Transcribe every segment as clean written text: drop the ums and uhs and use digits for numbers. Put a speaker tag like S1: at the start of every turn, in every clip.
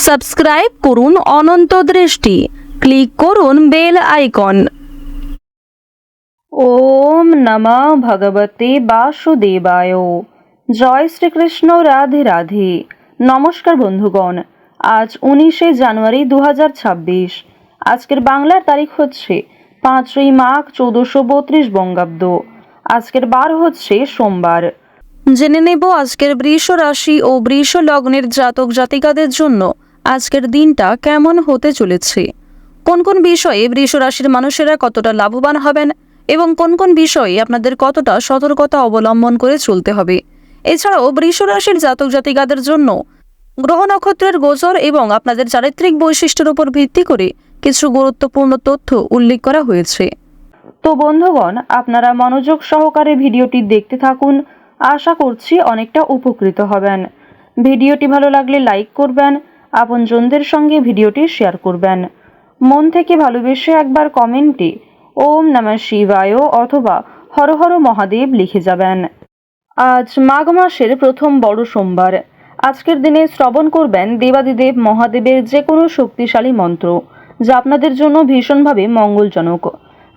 S1: Subscribe করুন অনন্ত দৃষ্টি, click করুন বেল আইকন। ওম নমঃ ভগবতে বাসুদেবায়। জয় শ্রীকৃষ্ণ, রাধে রাধে। নমস্কার বন্ধুগণ, আজ 19শে জানুয়ারি 2026। আজকের বাংলার তারিখ হচ্ছে 5ই মাঘ 1432 বঙ্গাব্দ। আজকের বার হচ্ছে সোমবার। জেনে নেব আজকের বৃষ রাশি ও বৃষ লগ্নের জাতক জাতিকাদের জন্য আজকের দিনটা কেমন হতে চলেছে, কোন কোন বিষয়ে বৃষ রাশির মানুষেরা কতটা লাভবান হবেন এবং কোন কোন বিষয়ে আপনাদের কতটা সতর্কতা অবলম্বন করে চলতে হবে। এছাড়াও বৃষ রাশির জাতক জাতিকাদের জন্য গ্রহ নক্ষত্রের গোচর এবং আপনাদের চারিত্রিক বৈশিষ্ট্যের উপর ভিত্তি করে কিছু গুরুত্বপূর্ণ তথ্য উল্লেখ করা হয়েছে। তো বন্ধুগণ, আপনারা মনোযোগ সহকারে ভিডিওটি দেখতে থাকুন। আশা করছি অনেকটা উপকৃত হবেন। ভিডিওটি ভালো লাগলে লাইক করবেন, আপনজনদের সঙ্গে ভিডিওটি শেয়ার করবেন। মন থেকে ভালোবেসে একবার কমেন্টে ওম নমঃ শিবায় অথবা হর হর মহাদেব লিখে যাবেন। আজ মাঘ মাসের প্রথম বড় সোমবার। আজকের দিনে শ্রবণ করবেন দেবাদিদেব মহাদেবের যে কোনো শক্তিশালী মন্ত্র, যা আপনাদের জন্য ভীষণভাবে মঙ্গলজনক।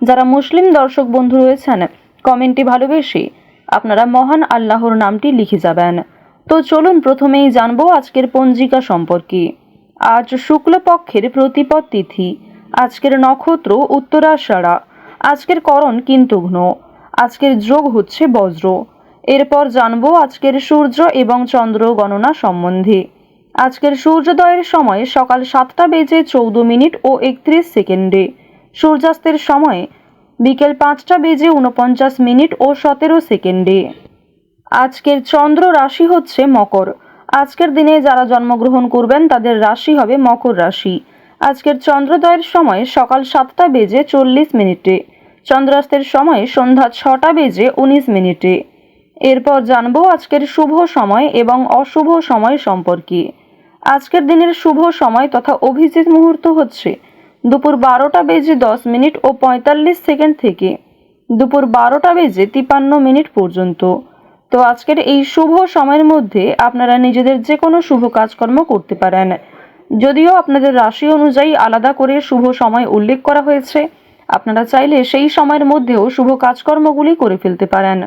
S1: যারা মুসলিম দর্শক বন্ধু রয়েছেন, কমেন্টে ভালোবেসে আপনারা মহান আল্লাহর নামটি লিখে যাবেন। তো চলুন প্রথমেই জানবো আজকের পঞ্জিকা সম্পর্কে। আজ শুক্লপক্ষের প্রতিপদ তিথি। আজকের নক্ষত্র উত্তরাষাঢ়া। আজকের করণ কিন্তুঘ্ন। আজকের যোগ হচ্ছে বজ্র। এরপর জানবো আজকের সূর্য এবং চন্দ্র গণনা সম্বন্ধে। আজকের সূর্যোদয়ের সময় সকাল 7টা বেজে 14 মিনিট ও 31 সেকেন্ডে। সূর্যাস্তের সময় বিকেল 5টা বেজে 49 মিনিট ও 17 সেকেন্ডে। আজকের চন্দ্র রাশি হচ্ছে মকর। আজকের দিনে যারা জন্মগ্রহণ করবেন তাদের রাশি হবে মকর রাশি। আজকের চন্দ্রোদয়ের সময় সকাল 7টা বেজে 40 মিনিটে। চন্দ্রাস্তের সময় সন্ধ্যা 6টা বেজে 19 মিনিটে। এরপর জানবো আজকের শুভ সময় এবং অশুভ সময় সম্পর্কে। আজকের দিনের শুভ সময় তথা অভিজিৎ মুহূর্ত হচ্ছে দুপুর 12টা বেজে 10 মিনিট ও 45 সেকেন্ড থেকে দুপুর 12টা বেজে 53 মিনিট পর্যন্ত। তো আজকের এই শুভ সময়ের মধ্যে আপনারা নিজেদের যে কোনো শুভ কাজকর্ম করতে পারেন। যদিও আপনাদের রাশি অনুযায়ী আলাদা করে শুভ সময় উল্লেখ করা হয়েছে, আপনারা চাইলে সেই সময়ের মধ্যেও শুভ কাজকর্মগুলি করে ফেলতে পারেন।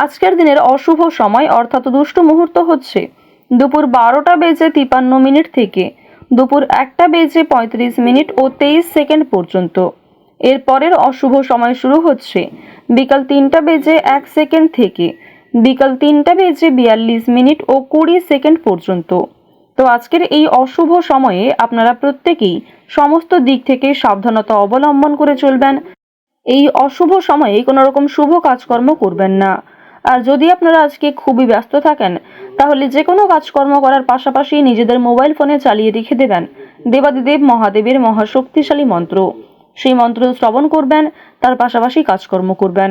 S1: আজকের দিনের অশুভ সময় অর্থাৎ দুষ্ট মুহূর্ত হচ্ছে দুপুর 12টা বেজে 53 মিনিট থেকে দুপুর 1টা বেজে 35 মিনিট ও 23 সেকেন্ড পর্যন্ত। এরপরের অশুভ সময় শুরু হচ্ছে বিকাল 3টা বেজে 1 সেকেন্ড থেকে বিকাল 3টা বেজে 42 মিনিট ও 20 সেকেন্ড পর্যন্ত। তো আজকের এই অশুভ সময়ে আপনারা প্রত্যেকেই সমস্ত দিক থেকে সাবধানতা অবলম্বন করে চলবেন। এই অশুভ সময়ে কোনো রকম শুভ কাজকর্ম করবেন না। আর যদি আপনারা আজকে খুবই ব্যস্ত থাকেন, তাহলে যে কোনো কাজকর্ম করার পাশাপাশি নিজেদের মোবাইল ফোনে চালিয়ে রেখে দেবেন দেবাদিদেব মহাদেবের মহাশক্তিশালী মন্ত্র। সেই মন্ত্র শ্রবণ করবেন, তার পাশাপাশি কাজকর্ম করবেন।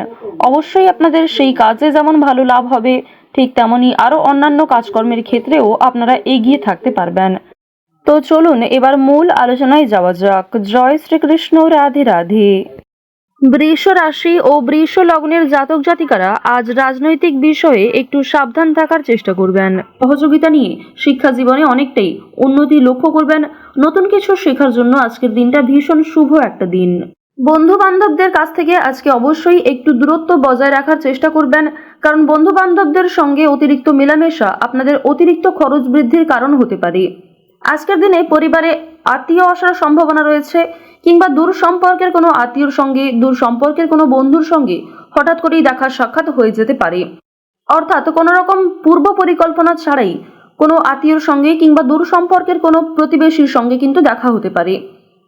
S1: অবশ্যই আপনাদের সেই কাজে যেমন ভালো লাভ হবে, ঠিক তেমনি আরও অন্যান্য কাজকর্মের ক্ষেত্রেও আপনারা এগিয়ে থাকতে পারবেন। তো চলুন এবার মূল আলোচনায় যাওয়া যাক। জয় শ্রীকৃষ্ণ, রাধে রাধে। বৃষ রাশি ও বৃষ লগ্নের জাতক জাতিকারা আজ রাজনৈতিক বিষয়ে একটু সাবধান থাকার চেষ্টা করবেন। সহযোগিতা নিয়ে শিক্ষা জীবনে অনেকটাই উন্নতি লক্ষ্য করবেন। নতুন কিছু শেখার জন্য আজকের দিনটা ভীষণ শুভ একটা দিন। বন্ধু বান্ধবদের কাছ থেকে আজকে অবশ্যই একটু দূরত্ব বজায় রাখার চেষ্টা করবেন, কারণ বন্ধু বান্ধবদের সঙ্গে অতিরিক্ত মেলামেশা আপনাদের অতিরিক্ত খরচ বৃদ্ধির কারণ হতে পারে। আজকের দিনে পরিবারে আত্মীয় আসার সম্ভাবনা রয়েছে, কিংবা দূর সম্পর্কের কোনো আত্মীয়র সঙ্গে, দূর সম্পর্কের কোনো বন্ধুর সঙ্গে হঠাৎ করেই দেখা সাক্ষাৎ হয়ে যেতে পারে। অর্থাৎ কোনো রকম পূর্ব পরিকল্পনা ছাড়াই কোনো আত্মীয়র সঙ্গে কিংবা দূর সম্পর্কের কোনো প্রতিবেশীর সঙ্গে কিন্তু দেখা হতে পারে।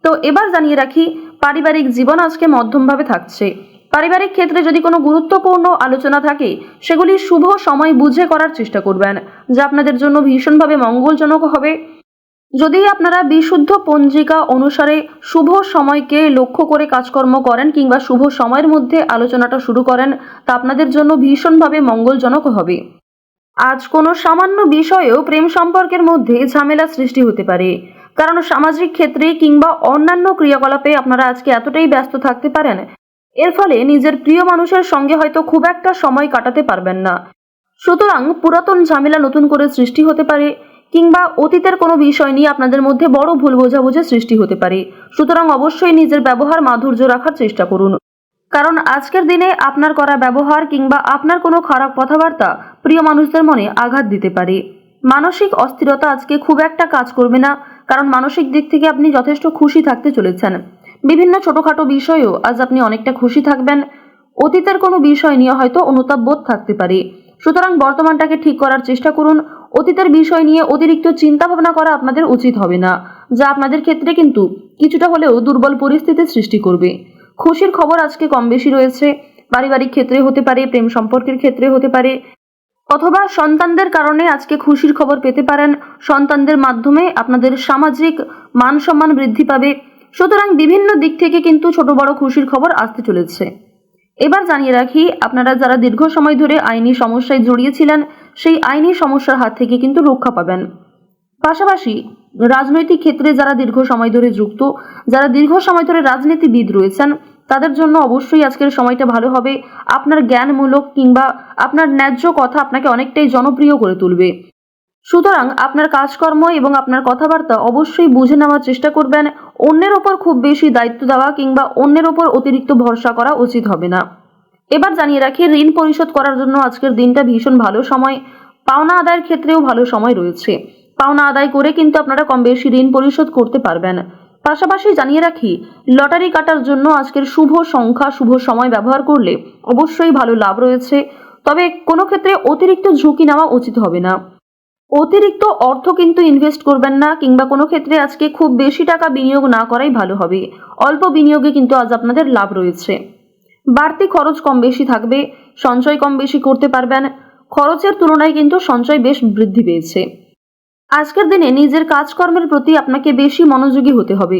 S1: তো এবার জানিয়ে রাখি, পারিবারিক জীবন আজকে মধ্যমভাবে থাকছে। পারিবারিক ক্ষেত্রে যদি কোনো গুরুত্বপূর্ণ আলোচনা থাকে, সেগুলি শুভ সময় বুঝে করার চেষ্টা করবেন, যা আপনাদের জন্য ভীষণভাবে মঙ্গলজনক হবে। যদি আপনারা বিশুদ্ধ পঞ্জিকা অনুসারে শুভ সময়কে লক্ষ্য করে কাজকর্ম করেন কিংবা শুভ সময়ের মধ্যে আলোচনাটা শুরু করেন, তা আপনাদের জন্য ভীষণভাবে মঙ্গলজনক হবে। আজ কোনো সামান্য বিষয়েও প্রেম সম্পর্কের মধ্যে ঝামেলা সৃষ্টি হতে পারে, কারণ সামাজিক ক্ষেত্রে কিংবা অন্যান্য ক্রিয়াকলাপে আপনারা আজকে এতটাই ব্যস্ত থাকতে পারেন, এর ফলে নিজের প্রিয় মানুষের সঙ্গে হয়তো খুব একটা সময় কাটাতে পারবেন না। সুতরাং পুরাতন ঝামেলা নতুন করে সৃষ্টি হতে পারে, কিংবা অতীতের কোনো বিষয় নিয়ে আপনাদের মধ্যে বড় ভুল বোঝাবুঝির সৃষ্টি হতে পারে। সুতরাং অবশ্যই নিজের ব্যবহার মাধুর্য রাখার চেষ্টা করুন, কারণ আজকের দিনে আপনার করা ব্যবহার কিংবা আপনার কোনো খারাপ কথাবার্তা প্রিয় মানুষদের মনে আঘাত দিতে পারে। মানসিক অস্থিরতা আজকে খুব একটা কাজ করবে না, কারণ মানসিক দিক থেকে আপনি যথেষ্ট খুশি থাকতে চলেছেন। বিভিন্ন ছোটখাটো বিষয়েও আজ আপনি অনেকটা খুশি থাকবেন। অতীতের কোনো বিষয় নিয়ে হয়তো অনুতাপ বোধ থাকতে পারে, সুতরাং বর্তমানটাকে ঠিক করার চেষ্টা করুন। অতীতের বিষয় নিয়ে অতিরিক্ত চিন্তা ভাবনা করা আপনাদের উচিত হবে না, যা আপনাদের ক্ষেত্রে কিন্তু কিছুটা হলেও দুর্বল পরিস্থিতির সৃষ্টি করবে। খুশির খবর আজকে কম বেশি রয়েছে, পারিবারিক ক্ষেত্রে হতে পারে, প্রেম সম্পর্কের ক্ষেত্রে হতে পারে, অথবা সন্তানদের কারণে আজকে খুশির খবর পেতে পারেন। সন্তানদের মাধ্যমে আপনাদের সামাজিক মান সম্মান বৃদ্ধি পাবে। সুতরাং বিভিন্ন দিক থেকে কিন্তু ছোট বড় খুশির খবর আসতে চলেছে। এবার জানিয়ে রাখি, আপনারা যারা দীর্ঘ সময় ধরে আইনি সমস্যায় জড়িয়েছিলেন, সেই আইনি সমস্যার হাত থেকে কিন্তু রক্ষা পাবেন। পাশাপাশি রাজনৈতিক ক্ষেত্রে যারা দীর্ঘ সময় ধরে যুক্ত, যারা দীর্ঘ সময় ধরে রাজনীতিবিদ রয়েছেন, তাদের জন্য অবশ্যই আজকের সময়টা ভালো হবে। আপনার জ্ঞানমূলক কিংবা আপনার ন্যায্য কথা আপনাকে অনেকটাই জনপ্রিয় করে তুলবে। সুতরাং আপনার কাজকর্ম এবং আপনার কথাবার্তা অবশ্যই বুঝে নেওয়ার চেষ্টা করবেন। অন্যের ওপর খুব বেশি দায়িত্ব দেওয়া কিংবা অন্যের ওপর অতিরিক্ত ভরসা করা উচিত হবে না। এবার জানিয়ে রাখি, ঋণ পরিশোধ করার জন্য আজকের দিনটা ভীষণ ভালো সময়। পাওনা আদায়ের ক্ষেত্রেও ভালো সময় রয়েছে। পাওনা আদায় করে কিন্তু আপনারা কম বেশি ঋণ পরিশোধ করতে পারবেন। পাশাপাশি জানিয়ে রাখি, লটারি কাটার জন্য আজকের শুভ সংখ্যা, শুভ সময় ব্যবহার করলে অবশ্যই ভালো লাভ রয়েছে। তবে কোনো ক্ষেত্রে অতিরিক্ত ঝুঁকি নেওয়া উচিত হবে না। অতিরিক্ত অর্থ কিন্তু ইনভেস্ট করবেন না, কিংবা কোনো ক্ষেত্রে আজকে খুব বেশি টাকা বিনিয়োগ না করাই ভালো হবে। অল্প বিনিয়োগে কিন্তু আজ আপনাদের লাভ রয়েছে। বাড়তি খরচ কম বেশি থাকবে, সঞ্চয় কম বেশি করতে পারবেন। খরচের তুলনায় কিন্তু সঞ্চয় বেশ বৃদ্ধি পেয়েছে। আজকের দিনে নিজের কাজকর্মের প্রতি আপনাকে বেশি মনোযোগী হতে হবে,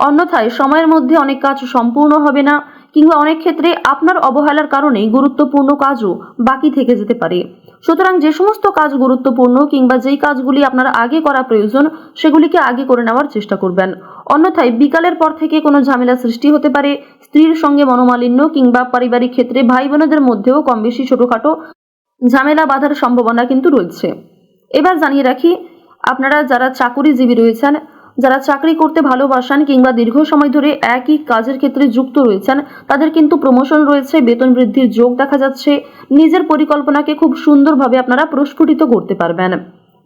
S1: অন্যথায় সময়ের মধ্যে অনেক কাজ সম্পূর্ণ হবে না, কিংবা অনেক ক্ষেত্রে আপনার অবহেলার কারণে গুরুত্বপূর্ণ কাজও বাকি থেকে যেতে পারে। সুতরাং যে সমস্ত কাজ গুরুত্বপূর্ণ কিংবা যেই কাজগুলি আপনার আগে করা প্রয়োজন, সেগুলিকে আগে করে নেওয়ার চেষ্টা করবেন। অন্যথায় বিকালের পর থেকে কোনো ঝামেলা সৃষ্টি হতে পারে। স্ত্রীর সঙ্গে মনোমালিন্য কিংবা পারিবারিক ক্ষেত্রে ভাই বোনেদের মধ্যেও কম বেশি ছোটখাটো ঝামেলা বাঁধার সম্ভাবনা কিন্তু রয়েছে। এবার জানিয়ে রাখি, আপনারা যারা চাকুরিজীবী রয়েছেন, যারা চাকরি করতে ভালোবাসেন কিংবা দীর্ঘ সময় ধরে একই কাজের ক্ষেত্রে যুক্ত রয়েছেন, তাদের কিন্তু প্রমোশন রয়েছে, বেতন বৃদ্ধির যোগ দেখা যাচ্ছে। নিজের পরিকল্পনাকে খুব সুন্দরভাবে আপনারা প্রস্ফুটিত করতে পারবেন।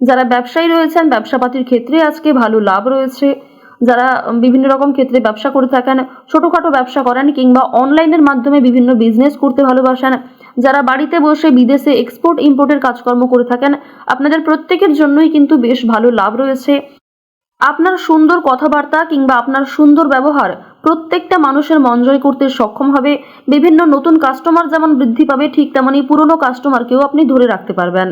S1: যারা ব্যবসায়ী রয়েছেন, ব্যবসাপাতির ক্ষেত্রে আজকে ভালো লাভ রয়েছে। যারা বিভিন্ন রকম ক্ষেত্রে ব্যবসা করে থাকেন, ছোটখাটো ব্যবসা করেন কিংবা অনলাইনের মাধ্যমে বিভিন্ন বিজনেস করতে ভালোবাসেন, যারা বাড়িতে বসে বিদেশে এক্সপোর্ট ইম্পোর্টের কাজকর্ম করে থাকেন, আপনাদের প্রত্যেকের জন্যই কিন্তু বেশ ভালো লাভ রয়েছে। আপনার সুন্দর কথাবার্তা কিংবা আপনার সুন্দর ব্যবহার প্রত্যেকটা মানুষের মন জয় করতে সক্ষম হবে। বিভিন্ন নতুন কাস্টমার যেমন বৃদ্ধি পাবে, ঠিক তেমনি পুরনো কাস্টমারকেও আপনি ধরে রাখতে পারবেন।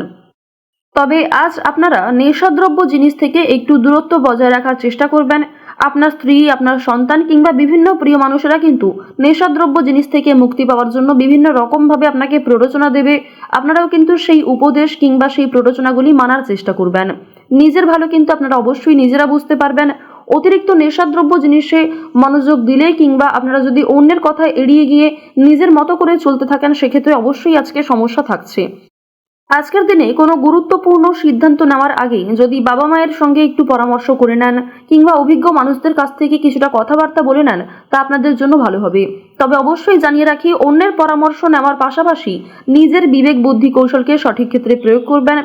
S1: তবে আজ আপনারা নেশাদ্রব্য জিনিস থেকে একটু দূরত্ব বজায় রাখার চেষ্টা করবেন। আপনার স্ত্রী, আপনার সন্তান কিংবা বিভিন্ন প্রিয় মানুষেরা কিন্তু নেশাদ্রব্য জিনিস থেকে মুক্তি পাওয়ার জন্য বিভিন্ন রকমভাবে আপনাকে প্ররোচনা দেবে। আপনারাও কিন্তু সেই উপদেশ কিংবা সেই প্ররোচনাগুলি মানার চেষ্টা করবেন। নিজের ভালো কিন্তু আপনারা অবশ্যই নিজেরা বুঝতে পারবেন। অতিরিক্ত নেশাদ্রব্য জিনিসে মনোযোগ দিলে কিংবা আপনারা যদি অন্যের কথা এড়িয়ে গিয়ে নিজের মতো করে চলতে থাকেন, সেক্ষেত্রে অবশ্যই আজকে সমস্যা থাকছে। আজকের দিনে কোনো গুরুত্বপূর্ণ সিদ্ধান্ত নেওয়ার আগে যদি বাবা মায়ের সঙ্গে একটু পরামর্শ করে নেন কিংবা অভিজ্ঞ মানুষদের কাছ থেকে কিছুটা কথাবার্তা বলে নেন, তা আপনাদের জন্য ভালো হবে। তবে অবশ্যই জানিয়ে রাখি, অন্যের পরামর্শ নেওয়ার পাশাপাশি নিজের বিবেক বুদ্ধি কৌশলকে সঠিক ক্ষেত্রে প্রয়োগ করবেন।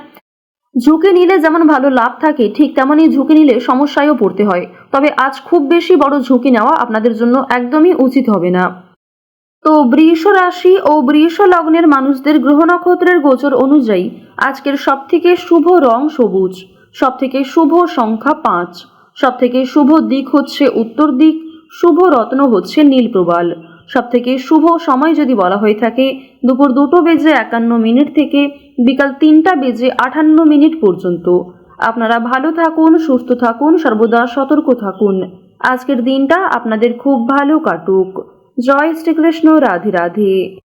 S1: ঝুঁকি নিলে যেমন ভালো লাভ থাকে, ঠিক তেমনই ঝুঁকি নিলে সমস্যায়ও পড়তে হয়। তবে আজ খুব বেশি বড় ঝুঁকি নেওয়া আপনাদের জন্য একদমই উচিত হবে না। তো বৃষ রাশি ও বৃষ লগ্নের মানুষদের গ্রহ নক্ষত্রের গোচর অনুযায়ী আজকের সবথেকে শুভ রং সবুজ, সবথেকে শুভ সংখ্যা 5, সবথেকে শুভ দিক হচ্ছে উত্তর দিক, শুভ রত্ন হচ্ছে নীল প্রবাল। সবথেকে শুভ সময় যদি বলা হয়ে থাকে, দুপুর 2:51 থেকে বিকাল 3:58 পর্যন্ত। আপনারা ভালো থাকুন, সুস্থ থাকুন, সর্বদা সতর্ক থাকুন। আজকের দিনটা আপনাদের খুব ভালো কাটুক। জয় শ্রীকৃষ্ণ। রাধে রাধে।